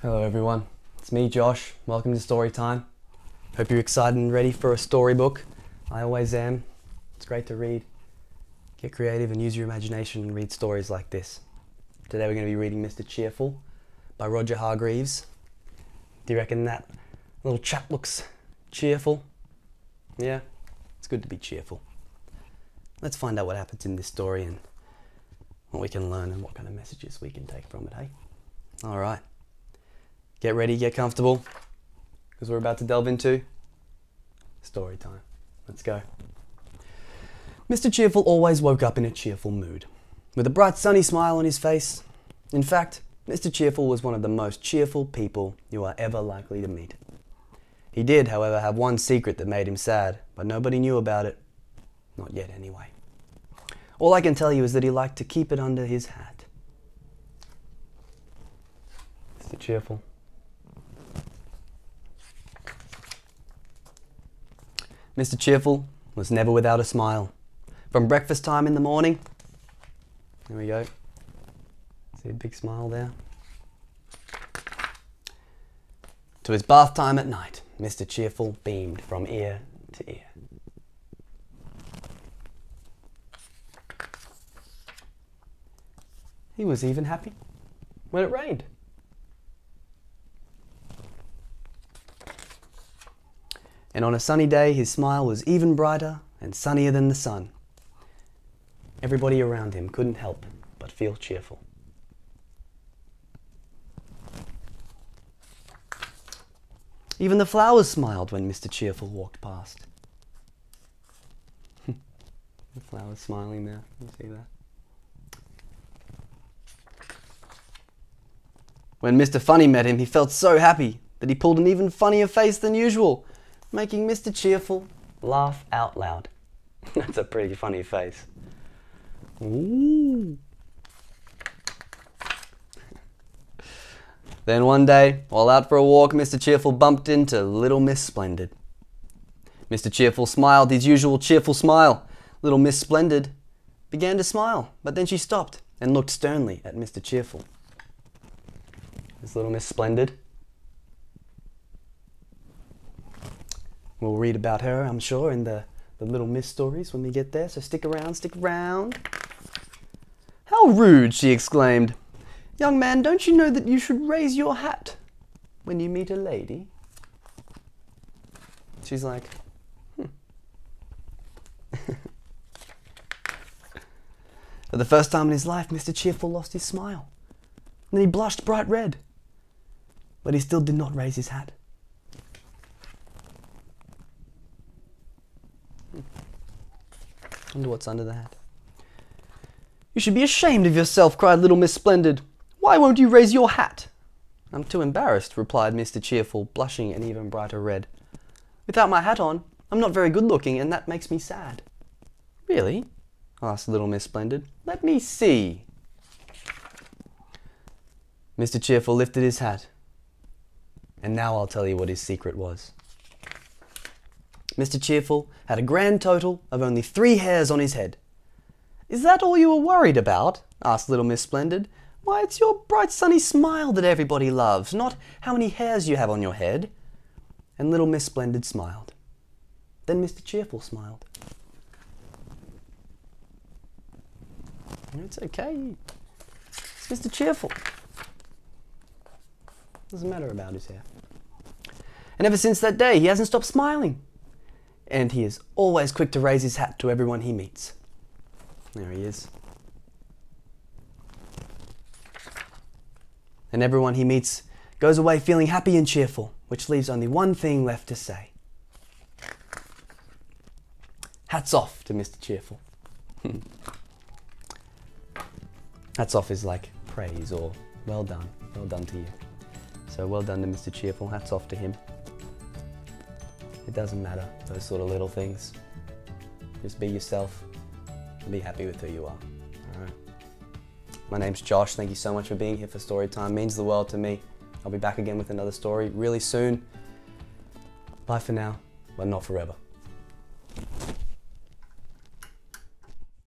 Hello everyone, it's me Josh, welcome to Story Time. Hope you're excited and ready for a storybook. I always am. It's great to read. Get creative and use your imagination and read stories like this. Today we're going to be reading Mr. Cheerful by Roger Hargreaves. Do you reckon that little chap looks cheerful? Yeah, it's good to be cheerful. Let's find out what happens in this story and what we can learn and what kind of messages we can take from it, hey? Alright. Get ready, get comfortable, because we're about to delve into story time. Let's go. Mr. Cheerful always woke up in a cheerful mood, with a bright sunny smile on his face. In fact, Mr. Cheerful was one of the most cheerful people you are ever likely to meet. He did, however, have one secret that made him sad, but nobody knew about it. Not yet, anyway. All I can tell you is that he liked to keep it under his hat. Mr. Cheerful. Mr. Cheerful was never without a smile. From breakfast time in the morning, there we go, see a big smile there, to his bath time at night, Mr. Cheerful beamed from ear to ear. He was even happy when it rained. And on a sunny day, his smile was even brighter and sunnier than the sun. Everybody around him couldn't help but feel cheerful. Even the flowers smiled when Mr. Cheerful walked past. The flowers smiling there, you see that? When Mr. Funny met him, he felt so happy that he pulled an even funnier face than usual, making Mr. Cheerful laugh out loud. That's a pretty funny face. Ooh. Then one day, while out for a walk, Mr. Cheerful bumped into Little Miss Splendid. Mr. Cheerful smiled his usual cheerful smile. Little Miss Splendid began to smile, but then she stopped and looked sternly at Mr. Cheerful. Is Little Miss Splendid? We'll read about her, I'm sure, in the Little Miss stories when we get there, so stick around, stick around. How rude, she exclaimed. Young man, don't you know that you should raise your hat when you meet a lady? She's like, For the first time in his life, Mr. Cheerful lost his smile. And then he blushed bright red. But he still did not raise his hat. Wonder what's under the hat. You should be ashamed of yourself, cried Little Miss Splendid. Why won't you raise your hat? I'm too embarrassed, replied Mr. Cheerful, blushing an even brighter red. Without my hat on, I'm not very good looking, and that makes me sad. Really? Asked Little Miss Splendid. Let me see. Mr. Cheerful lifted his hat. And now I'll tell you what his secret was. Mr. Cheerful had a grand total of only 3 hairs on his head. Is that all you were worried about? Asked Little Miss Splendid. Why, it's your bright sunny smile that everybody loves, not how many hairs you have on your head. And Little Miss Splendid smiled. Then Mr. Cheerful smiled. It's okay. It's Mr. Cheerful. Doesn't matter about his hair. And ever since that day, he hasn't stopped smiling. And he is always quick to raise his hat to everyone he meets. There he is. And everyone he meets goes away feeling happy and cheerful, which leaves only one thing left to say. Hats off to Mr. Cheerful. Hats off is like praise or well done to you. So well done to Mr. Cheerful, hats off to him. It doesn't matter, those sort of little things. Just be yourself and be happy with who you are. Alright. My name's Josh, thank you so much for being here for Storytime. It means the world to me. I'll be back again with another story really soon. Bye for now, but not forever.